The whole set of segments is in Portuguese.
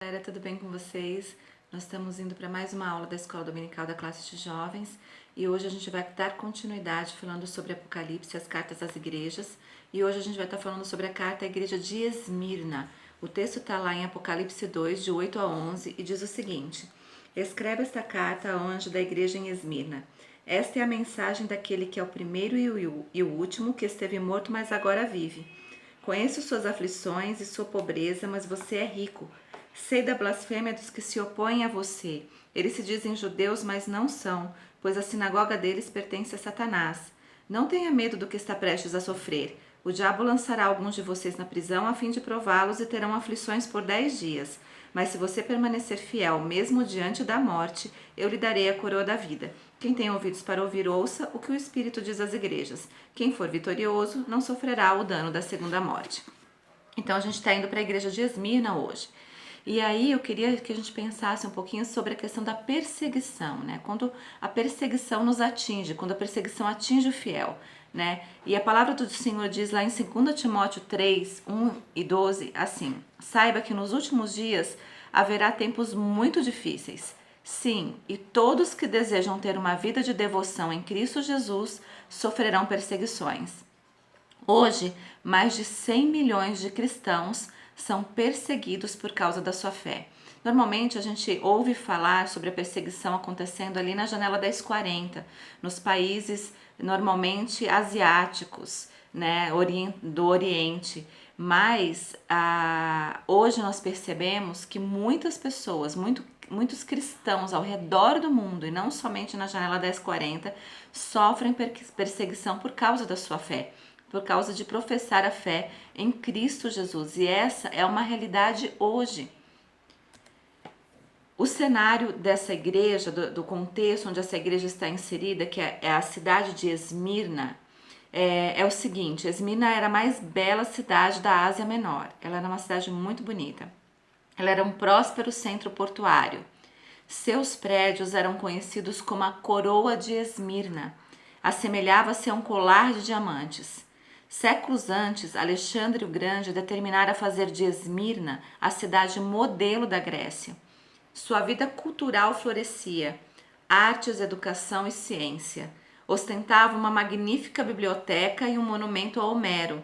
Galera, tudo bem com vocês? Nós estamos indo para mais uma aula da Escola Dominical da Classe de Jovens e hoje a gente vai dar continuidade falando sobre Apocalipse, as cartas às igrejas, e hoje a gente vai estar falando sobre a carta à igreja de Esmirna. O texto está lá em Apocalipse 2, de 8 a 11, e diz o seguinte: Escreve esta carta ao anjo da igreja em Esmirna. Esta é a mensagem daquele que é o primeiro e o último, que esteve morto, mas agora vive. Conheço suas aflições e sua pobreza, mas você é rico. Sei da blasfêmia dos que se opõem a você. Eles se dizem judeus, mas não são, pois a sinagoga deles pertence a Satanás. Não tenha medo do que está prestes a sofrer. O diabo lançará alguns de vocês na prisão a fim de prová-los e terão aflições por 10 dias. Mas se você permanecer fiel, mesmo diante da morte, eu lhe darei a coroa da vida. Quem tem ouvidos para ouvir, ouça o que o Espírito diz às igrejas. Quem for vitorioso não sofrerá o dano da segunda morte. Então a gente está indo para a igreja de Esmirna hoje. E aí eu queria que a gente pensasse um pouquinho sobre a questão da perseguição, né? Quando a perseguição nos atinge, quando a perseguição atinge o fiel, né? E a palavra do Senhor diz lá em 2 Timóteo 3, 1 e 12, assim: Saiba que nos últimos dias haverá tempos muito difíceis. Sim, e todos que desejam ter uma vida de devoção em Cristo Jesus sofrerão perseguições. Hoje, mais de 100 milhões de cristãos são perseguidos por causa da sua fé. Normalmente a gente ouve falar sobre a perseguição acontecendo ali na janela 1040, nos países normalmente asiáticos, né, do Oriente. Mas hoje nós percebemos que muitas pessoas, muitos cristãos ao redor do mundo, e não somente na janela 1040, sofrem perseguição por causa da sua fé, por causa de professar a fé em Cristo Jesus. E essa é uma realidade hoje. O cenário dessa igreja, do contexto onde essa igreja está inserida, que é a cidade de Esmirna, é o seguinte: Esmirna era a mais bela cidade da Ásia Menor. Ela era uma cidade muito bonita. Ela era um próspero centro portuário. Seus prédios eram conhecidos como a Coroa de Esmirna. Assemelhava-se a um colar de diamantes. Séculos antes, Alexandre o Grande determinara fazer de Esmirna a cidade modelo da Grécia. Sua vida cultural florescia, artes, educação e ciência. Ostentava uma magnífica biblioteca e um monumento a Homero.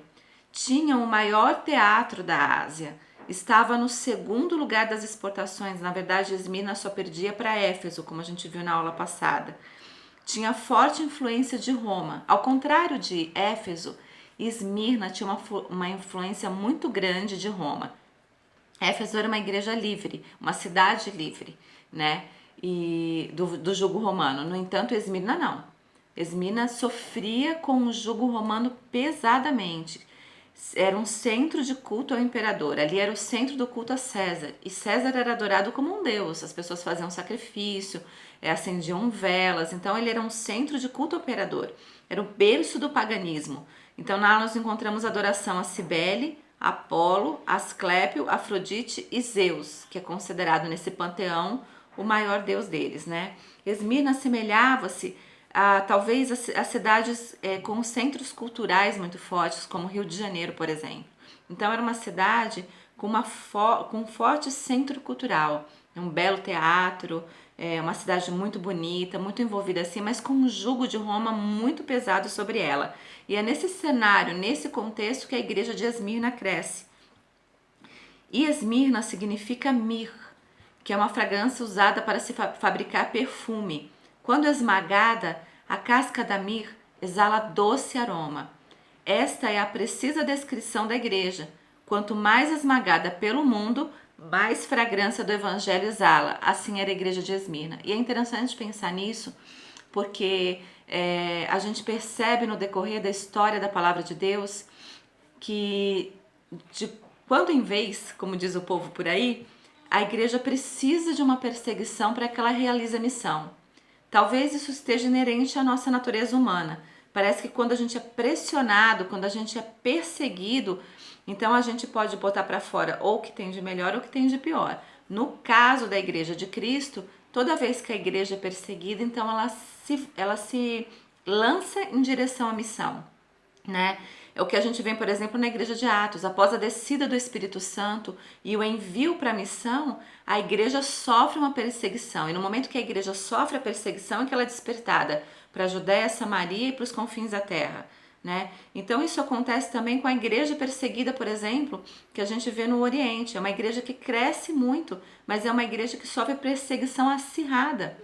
Tinha o maior teatro da Ásia. Estava no segundo lugar das exportações. Na verdade, Esmirna só perdia para Éfeso, como a gente viu na aula passada. Tinha forte influência de Roma. Ao contrário de Éfeso, Esmirna tinha uma influência muito grande de Roma. Éfeso era uma igreja livre, uma cidade livre, né? E do jugo romano. No entanto, Esmirna não. Esmirna sofria com o jugo romano pesadamente. Era um centro de culto ao imperador. Ali era o centro do culto a César. E César era adorado como um deus. As pessoas faziam sacrifício, acendiam velas. Então ele era um centro de culto ao imperador. Era o berço do paganismo. Então lá nós encontramos adoração a Cibele, Apolo, Asclépio, Afrodite e Zeus, que é considerado nesse panteão o maior deus deles, né? Esmirna assemelhava-se talvez a cidades com centros culturais muito fortes, como Rio de Janeiro, por exemplo. Então era uma cidade com um forte centro cultural, um belo teatro, uma cidade muito bonita, muito envolvida assim, mas com um jugo de Roma muito pesado sobre ela. E é nesse cenário, nesse contexto, que a igreja de Esmirna cresce. E Esmirna significa mir, que é uma fragrância usada para se fabricar perfume. Quando esmagada, a casca da mir exala doce aroma. Esta é a precisa descrição da igreja. Quanto mais esmagada pelo mundo, mais fragrância do evangelho exala. Assim era a igreja de Esmirna. E é interessante pensar nisso, porque a gente percebe no decorrer da história da palavra de Deus que de quando em vez, como diz o povo por aí, a igreja precisa de uma perseguição para que ela realize a missão. Talvez isso esteja inerente à nossa natureza humana. Parece que quando a gente é pressionado, quando a gente é perseguido, então a gente pode botar para fora ou o que tem de melhor ou o que tem de pior. No caso da igreja de Cristo, toda vez que a igreja é perseguida, então ela se lança em direção à missão. né? É o que a gente vê, por exemplo, na igreja de Atos. Após a descida do Espírito Santo e o envio para a missão, a igreja sofre uma perseguição. E no momento que a igreja sofre a perseguição, é que ela é despertada para a Judéia, Samaria e para os confins da terra, né? Então isso acontece também com a igreja perseguida, por exemplo, que a gente vê no Oriente. É uma igreja que cresce muito, mas é uma igreja que sofre perseguição acirrada.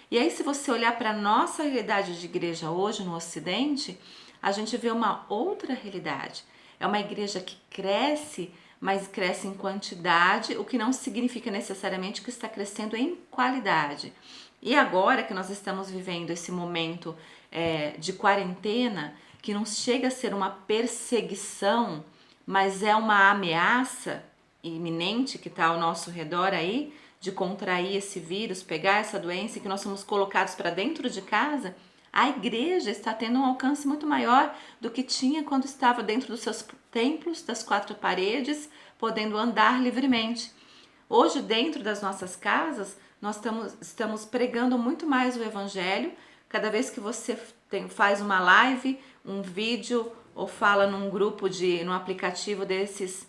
E aí, se você olhar para a nossa realidade de igreja hoje no Ocidente, a gente vê uma outra realidade. É uma igreja que cresce, mas cresce em quantidade, o que não significa necessariamente que está crescendo em qualidade. E agora que nós estamos vivendo esse momento de quarentena, que não chega a ser uma perseguição, mas é uma ameaça iminente que está ao nosso redor aí, de contrair esse vírus, pegar essa doença, e que nós somos colocados para dentro de casa, a igreja está tendo um alcance muito maior do que tinha quando estava dentro dos seus templos, das quatro paredes, podendo andar livremente. Hoje, dentro das nossas casas, nós estamos pregando muito mais o evangelho. Cada vez que você faz uma live, um vídeo, ou fala num grupo, num aplicativo desses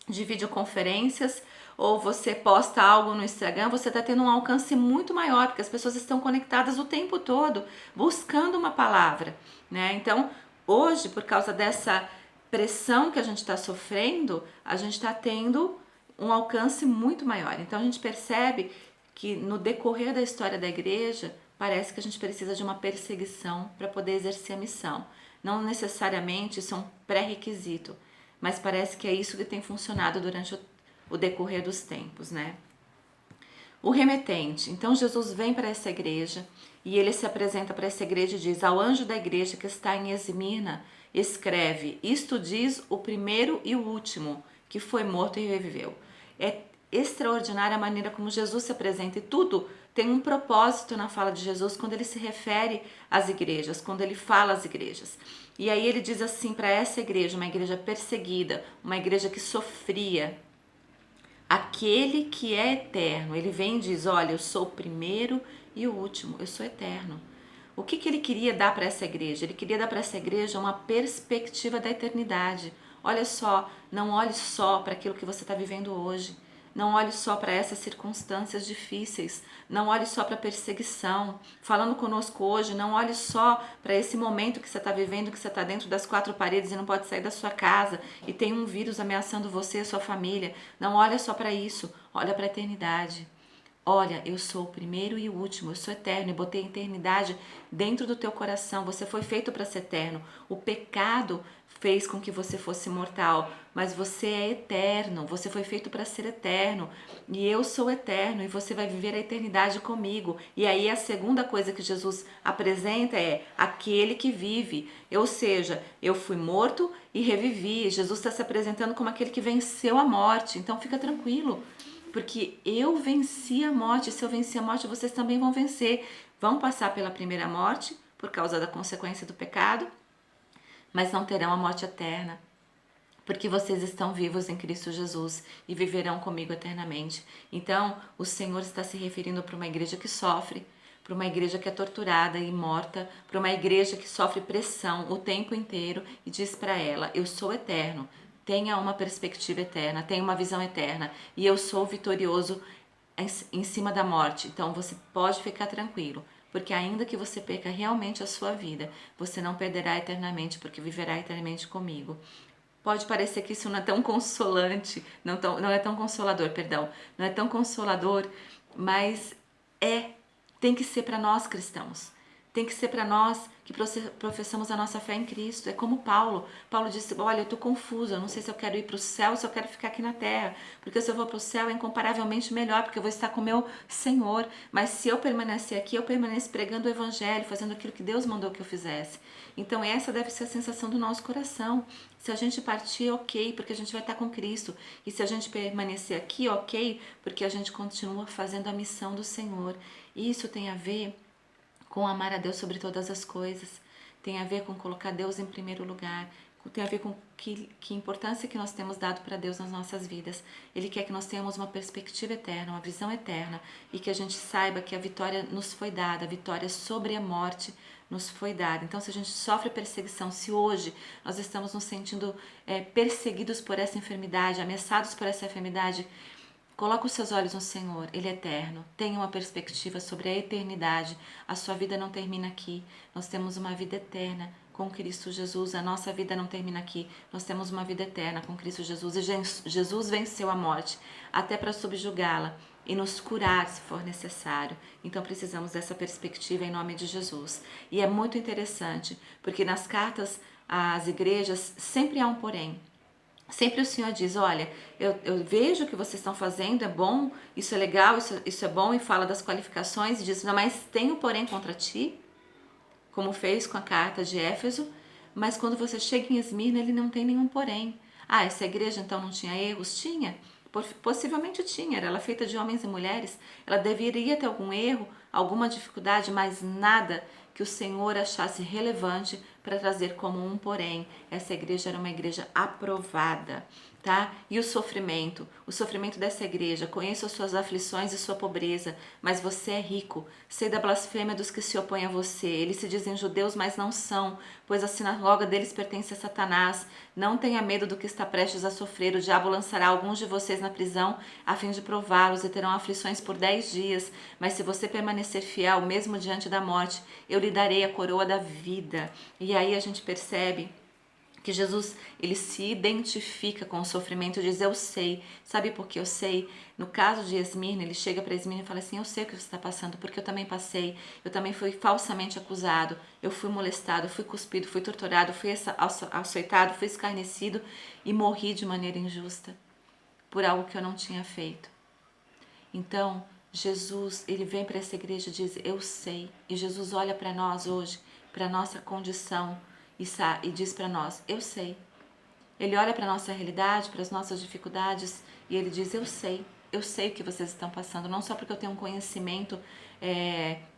de videoconferências, ou você posta algo no Instagram, você está tendo um alcance muito maior, porque as pessoas estão conectadas o tempo todo, buscando uma palavra, né? Então, hoje, por causa dessa pressão que a gente está sofrendo, a gente está tendo um alcance muito maior. Então, a gente percebe que no decorrer da história da igreja, parece que a gente precisa de uma perseguição para poder exercer a missão. Não necessariamente isso é um pré-requisito, mas parece que é isso que tem funcionado durante o decorrer dos tempos, né? O remetente. Então Jesus vem para essa igreja e ele se apresenta para essa igreja e diz: ao anjo da igreja que está em Esmirna, escreve: isto diz o primeiro e o último, que foi morto e reviveu. É extraordinária a maneira como Jesus se apresenta, e tudo tem um propósito na fala de Jesus quando ele se refere às igrejas, quando ele fala às igrejas. E aí ele diz assim para essa igreja, uma igreja perseguida, uma igreja que sofria: aquele que é eterno. Ele vem e diz: olha, eu sou o primeiro e o último, eu sou eterno. O que ele queria dar para essa igreja? Ele queria dar para essa igreja uma perspectiva da eternidade. Olha só, não olhe só para aquilo que você está vivendo hoje. Não olhe só para essas circunstâncias difíceis. Não olhe só para a perseguição. Falando conosco hoje, não olhe só para esse momento que você está vivendo, que você está dentro das quatro paredes e não pode sair da sua casa e tem um vírus ameaçando você e sua família. Não olha só para isso. Olha para a eternidade. Olha, eu sou o primeiro e o último, eu sou eterno, e botei a eternidade dentro do teu coração. Você foi feito para ser eterno. O pecado fez com que você fosse mortal, mas você é eterno. Você foi feito para ser eterno, e eu sou eterno, e você vai viver a eternidade comigo. E aí a segunda coisa que Jesus apresenta é aquele que vive. Ou seja, eu fui morto e revivi. Jesus está se apresentando como aquele que venceu a morte. Então fica tranquilo, porque eu venci a morte. Se eu venci a morte, vocês também vão vencer. Vão passar pela primeira morte, por causa da consequência do pecado, mas não terão a morte eterna, porque vocês estão vivos em Cristo Jesus e viverão comigo eternamente. Então, o Senhor está se referindo para uma igreja que sofre, para uma igreja que é torturada e morta, para uma igreja que sofre pressão o tempo inteiro, e diz para ela: eu sou eterno. Tenha uma perspectiva eterna, tenha uma visão eterna, e eu sou vitorioso em cima da morte. Então você pode ficar tranquilo, porque ainda que você perca realmente a sua vida, você não perderá eternamente, porque viverá eternamente comigo. Pode parecer que isso não é tão consolante, não é tão consolador, perdão, não é tão consolador, mas tem que ser para nós cristãos. Tem que ser para nós que professamos a nossa fé em Cristo. É como Paulo. Paulo disse: olha, eu estou confuso, eu não sei se eu quero ir para o céu ou se eu quero ficar aqui na terra. Porque se eu vou para o céu é incomparavelmente melhor, porque eu vou estar com o meu Senhor. Mas se eu permanecer aqui, eu permaneço pregando o Evangelho, fazendo aquilo que Deus mandou que eu fizesse. Então essa deve ser a sensação do nosso coração. Se a gente partir, ok, porque a gente vai estar com Cristo. E se a gente permanecer aqui, ok, porque a gente continua fazendo a missão do Senhor. Isso tem a ver com amar a Deus sobre todas as coisas, tem a ver com colocar Deus em primeiro lugar, tem a ver com que importância que nós temos dado para Deus nas nossas vidas. Ele quer que nós tenhamos uma perspectiva eterna, uma visão eterna, e que a gente saiba que a vitória nos foi dada, a vitória sobre a morte nos foi dada. Então, se a gente sofre perseguição, se hoje nós estamos nos sentindo perseguidos por essa enfermidade, ameaçados por essa enfermidade, coloca os seus olhos no Senhor, Ele é eterno. Tenha uma perspectiva sobre a eternidade. A sua vida não termina aqui. Nós temos uma vida eterna com Cristo Jesus. A nossa vida não termina aqui. Nós temos uma vida eterna com Cristo Jesus. E Jesus venceu a morte até para subjugá-la e nos curar se for necessário. Então precisamos dessa perspectiva em nome de Jesus. E é muito interessante, porque nas cartas às igrejas sempre há um porém. Sempre o Senhor diz, olha, eu vejo o que vocês estão fazendo, é bom, isso é legal, isso é bom, e fala das qualificações, e diz, não, mas tenho porém contra ti, como fez com a carta de Éfeso, mas quando você chega em Esmirna, ele não tem nenhum porém. Ah, essa igreja então não tinha erros? Tinha. Possivelmente tinha, ela é feita de homens e mulheres, ela deveria ter algum erro, alguma dificuldade, mas nada que o Senhor achasse relevante para trazer como um porém. Essa igreja era uma igreja aprovada, tá? E o sofrimento dessa igreja, conheço as suas aflições e sua pobreza, mas você é rico. Sei da blasfêmia dos que se opõem a você. Eles se dizem judeus, mas não são, pois a sinagoga deles pertence a Satanás. Não tenha medo do que está prestes a sofrer. O diabo lançará alguns de vocês na prisão, a fim de prová-los, e terão aflições por 10 dias. Mas se você permanecer fiel, mesmo diante da morte, eu lhe darei a coroa da vida. E aí a gente percebe que Jesus, ele se identifica com o sofrimento e diz, eu sei. Sabe por que eu sei? No caso de Esmirna, ele chega para Esmirna e fala assim, eu sei o que você está passando, porque eu também passei, eu também fui falsamente acusado, eu fui molestado, fui cuspido, fui torturado, fui açoitado, fui escarnecido e morri de maneira injusta por algo que eu não tinha feito. Então, Jesus, ele vem para essa igreja e diz, eu sei. E Jesus olha para nós hoje, para a nossa condição, e diz para nós, eu sei. Ele olha para a nossa realidade, para as nossas dificuldades, e ele diz, eu sei o que vocês estão passando, não só porque eu tenho um conhecimento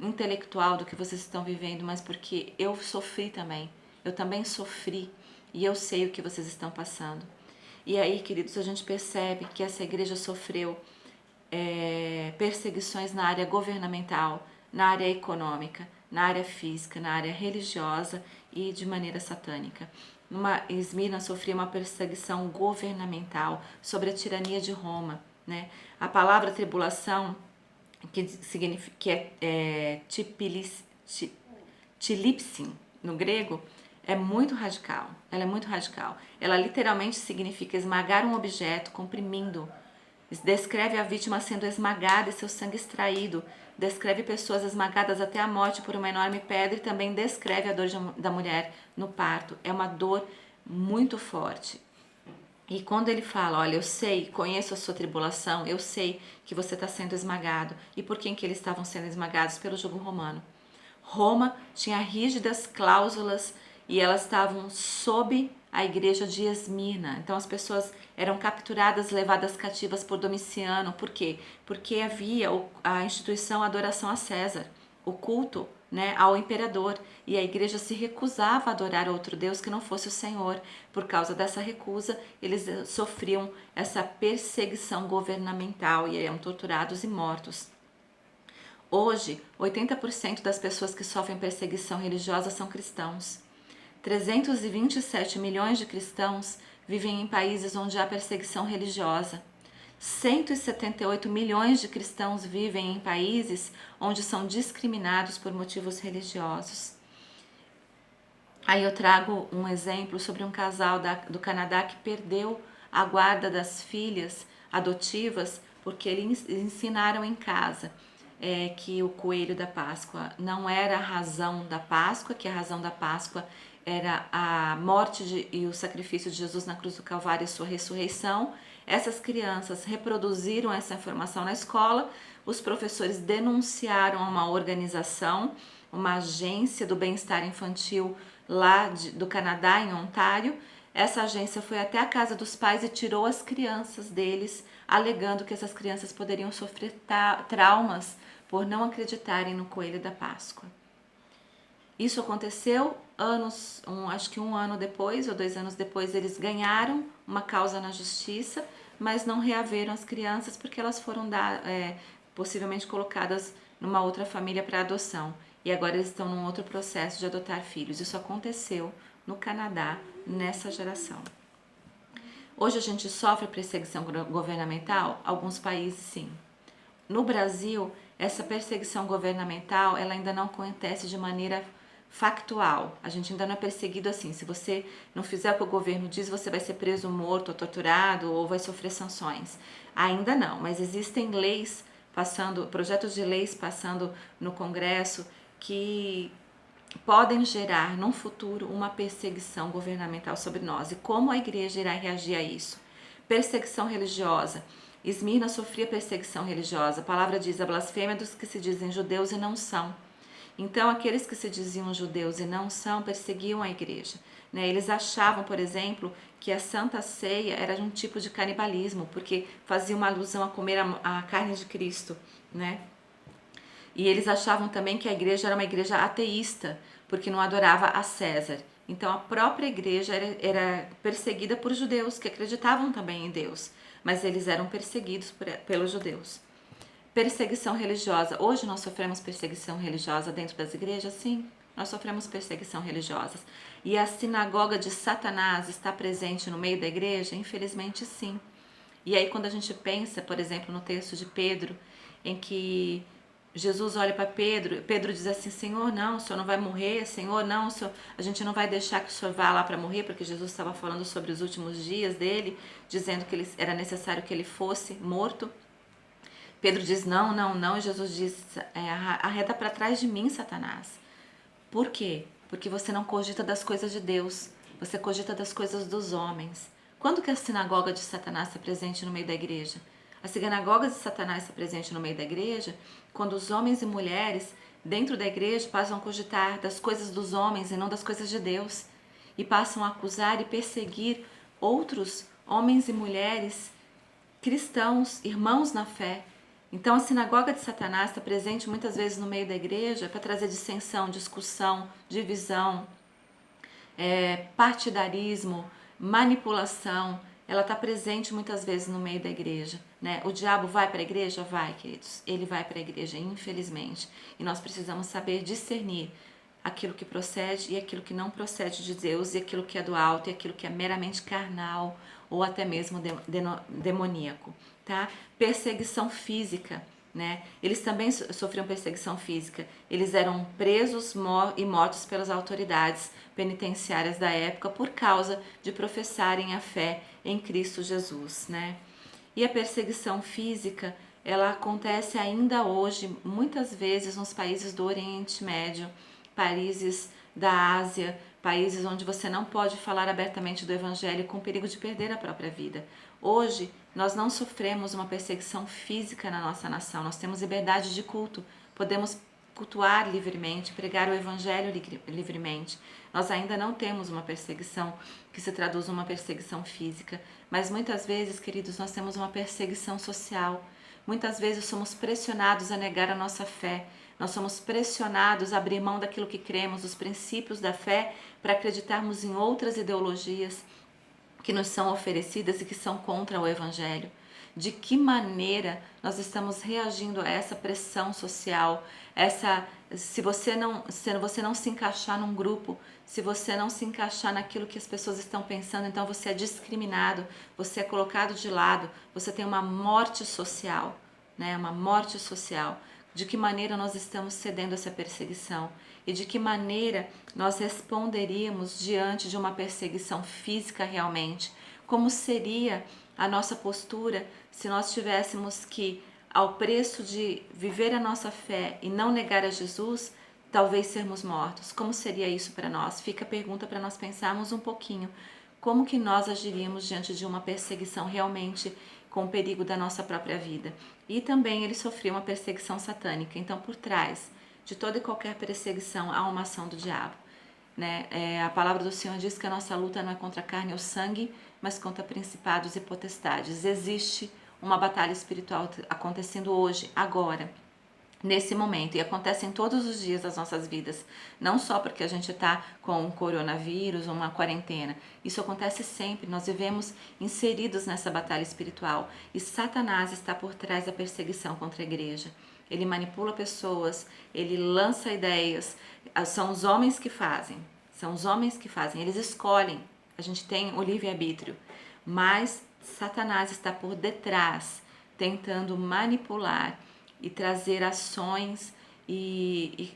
intelectual do que vocês estão vivendo, mas porque eu sofri também, eu também sofri, e eu sei o que vocês estão passando. E aí, queridos, a gente percebe que essa igreja sofreu perseguições na área governamental, na área econômica, na área física, na área religiosa e de maneira satânica. Esmirna sofria uma perseguição governamental sobre a tirania de Roma, né? A palavra tribulação, que é tilipsin no grego, é muito radical. Ela é muito radical. Ela literalmente significa esmagar um objeto, comprimindo. Descreve a vítima sendo esmagada e seu sangue extraído. Descreve pessoas esmagadas até a morte por uma enorme pedra e também descreve a dor da mulher no parto. É uma dor muito forte. E quando ele fala, olha, eu sei, conheço a sua tribulação, eu sei que você está sendo esmagado. E por quem que eles estavam sendo esmagados? Pelo jugo romano. Roma tinha rígidas cláusulas e elas estavam sob a igreja de Esmirna. Então as pessoas eram capturadas, levadas cativas por Domiciano. Por quê? Porque havia a instituição adoração a César, o culto, né, ao imperador, e a igreja se recusava a adorar outro Deus que não fosse o Senhor. Por causa dessa recusa, eles sofriam essa perseguição governamental e eram torturados e mortos. Hoje, 80% das pessoas que sofrem perseguição religiosa são cristãos. 327 milhões de cristãos vivem em países onde há perseguição religiosa. 178 milhões de cristãos vivem em países onde são discriminados por motivos religiosos. Aí eu trago um exemplo sobre um casal do Canadá que perdeu a guarda das filhas adotivas porque eles ensinaram em casa que o coelho da Páscoa não era a razão da Páscoa, que a razão da Páscoa era a morte e o sacrifício de Jesus na cruz do Calvário e sua ressurreição. Essas crianças reproduziram essa informação na escola, os professores denunciaram a uma organização, uma agência do bem-estar infantil lá do Canadá, em Ontário. Essa agência foi até a casa dos pais e tirou as crianças deles, alegando que essas crianças poderiam sofrer traumas por não acreditarem no coelho da Páscoa. Isso aconteceu acho que um ano depois ou 2 anos depois, eles ganharam uma causa na justiça, mas não reaveram as crianças porque elas foram possivelmente colocadas numa outra família para adoção. E agora eles estão num outro processo de adotar filhos. Isso aconteceu no Canadá nessa geração. Hoje a gente sofre perseguição governamental? Alguns países sim. No Brasil, essa perseguição governamental ela ainda não acontece de maneira factual. A gente ainda não é perseguido assim. Se você não fizer o que o governo diz, você vai ser preso, morto, ou torturado ou vai sofrer sanções. Ainda não, mas existem leis passando, projetos de leis passando no Congresso que podem gerar no futuro uma perseguição governamental sobre nós. E como a igreja irá reagir a isso? Perseguição religiosa. Esmirna sofria perseguição religiosa. A palavra diz a blasfêmia dos que se dizem judeus e não são. Então, aqueles que se diziam judeus e não são, perseguiam a igreja. Né? Eles achavam, por exemplo, que a Santa Ceia era um tipo de canibalismo, porque fazia uma alusão a comer a carne de Cristo, né? E eles achavam também que a igreja era uma igreja ateísta, porque não adorava a César. Então a própria igreja era perseguida por judeus que acreditavam também em Deus, mas eles eram perseguidos pelos judeus. Perseguição religiosa. Hoje nós sofremos perseguição religiosa dentro das igrejas? Sim, nós sofremos perseguição religiosa. E a sinagoga de Satanás está presente no meio da igreja? Infelizmente sim. E aí quando a gente pensa, por exemplo, no texto de Pedro, em que Jesus olha para Pedro, Pedro diz assim, Senhor, não, o Senhor não vai morrer, Senhor, não, Senhor, a gente não vai deixar que o Senhor vá lá para morrer, porque Jesus estava falando sobre os últimos dias dele, dizendo que era necessário que ele fosse morto. Pedro diz, não, não, não, e Jesus diz, arreda para trás de mim, Satanás. Por quê? Porque você não cogita das coisas de Deus, você cogita das coisas dos homens. Quando que a sinagoga de Satanás está presente no meio da igreja? A sinagoga de Satanás está presente no meio da igreja quando os homens e mulheres dentro da igreja passam a cogitar das coisas dos homens e não das coisas de Deus, e passam a acusar e perseguir outros homens e mulheres cristãos, irmãos na fé. Então a sinagoga de Satanás está presente muitas vezes no meio da igreja para trazer dissensão, discussão, divisão, partidarismo, manipulação. Ela está presente muitas vezes no meio da igreja, né? O diabo vai para a igreja? Vai, queridos. Ele vai para a igreja, infelizmente. E nós precisamos saber discernir aquilo que procede e aquilo que não procede de Deus, e aquilo que é do alto e aquilo que é meramente carnal ou até mesmo demoníaco, tá? Perseguição física, né? Eles também sofriam perseguição física. Eles eram presos e mortos pelas autoridades penitenciárias da época por causa de professarem a fé em Cristo Jesus, né? E a perseguição física, ela acontece ainda hoje, muitas vezes nos países do Oriente Médio, países da Ásia, países onde você não pode falar abertamente do Evangelho com perigo de perder a própria vida. Hoje, nós não sofremos uma perseguição física na nossa nação, nós temos liberdade de culto, podemos cultuar livremente, pregar o Evangelho livremente. Nós ainda não temos uma perseguição que se traduz uma perseguição física, mas muitas vezes, queridos, nós temos uma perseguição social. Muitas vezes somos pressionados a negar a nossa fé, nós somos pressionados a abrir mão daquilo que cremos, dos princípios da fé, para acreditarmos em outras ideologias que nos são oferecidas e que são contra o Evangelho. De que maneira nós estamos reagindo a essa pressão social, se você não se encaixar num grupo, se você não se encaixar naquilo que as pessoas estão pensando, então você é discriminado, você é colocado de lado, você tem uma morte social, né? Uma morte social. De que maneira nós estamos cedendo essa perseguição e de que maneira nós responderíamos diante de uma perseguição física realmente? Como seria a nossa postura se nós tivéssemos que, ao preço de viver a nossa fé e não negar a Jesus, talvez sermos mortos? Como seria isso para nós? Fica a pergunta para nós pensarmos um pouquinho. Como que nós agiríamos diante de uma perseguição realmente com o perigo da nossa própria vida? E também ele sofreu uma perseguição satânica. Então, por trás de toda e qualquer perseguição há uma ação do diabo, né? A palavra do Senhor diz que a nossa luta não é contra a carne ou sangue, mas contra principados e potestades. Existe uma batalha espiritual acontecendo hoje, agora. nesse momento, e acontecem todos os dias das nossas vidas, não só porque a gente está com um coronavírus ou uma quarentena, isso acontece sempre, nós vivemos inseridos nessa batalha espiritual, e Satanás está por trás da perseguição contra a igreja. Ele manipula pessoas, ele lança ideias, são os homens que fazem, eles escolhem, a gente tem o livre-arbítrio, mas Satanás está por detrás, tentando manipular e trazer ações e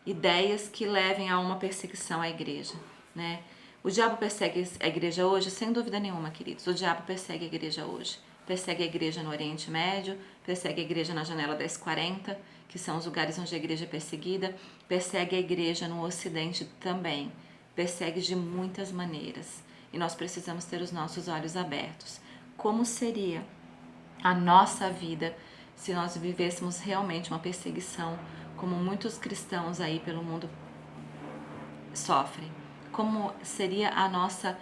ideias que levem a uma perseguição à igreja, né? O diabo persegue a igreja hoje? Sem dúvida nenhuma, queridos. O diabo persegue a igreja hoje. Persegue a igreja no Oriente Médio, persegue a igreja na janela 1040, que são os lugares onde a igreja é perseguida, persegue a igreja no Ocidente também. Persegue de muitas maneiras. E nós precisamos ter os nossos olhos abertos. Como seria a nossa vida se nós vivêssemos realmente uma perseguição, como muitos cristãos aí pelo mundo sofrem? Como seria a nossa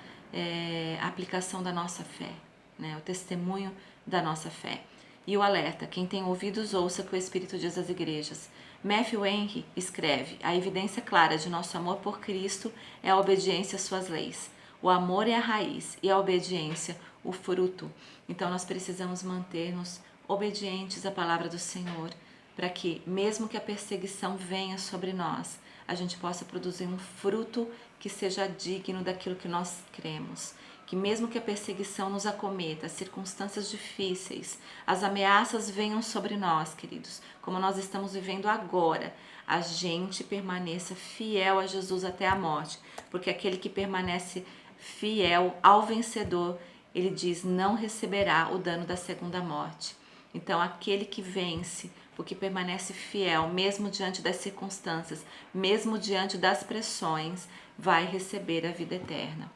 aplicação da nossa fé, né? O testemunho da nossa fé. E o alerta: quem tem ouvidos, ouça o que o Espírito diz às igrejas. Matthew Henry escreve: a evidência clara de nosso amor por Cristo é a obediência às suas leis. O amor é a raiz e a obediência o fruto. Então nós precisamos manter-nos obedientes à palavra do Senhor, para que, mesmo que a perseguição venha sobre nós, a gente possa produzir um fruto que seja digno daquilo que nós cremos. Que mesmo que a perseguição nos acometa, as circunstâncias difíceis, as ameaças venham sobre nós, queridos, como nós estamos vivendo agora, a gente permaneça fiel a Jesus até a morte, porque aquele que permanece fiel ao vencedor, ele diz, não receberá o dano da segunda morte. Então, aquele que vence, porque permanece fiel, mesmo diante das circunstâncias, mesmo diante das pressões, vai receber a vida eterna.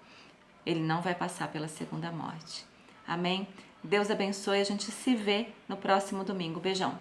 Ele não vai passar pela segunda morte. Amém? Deus abençoe, a gente se vê no próximo domingo. Beijão!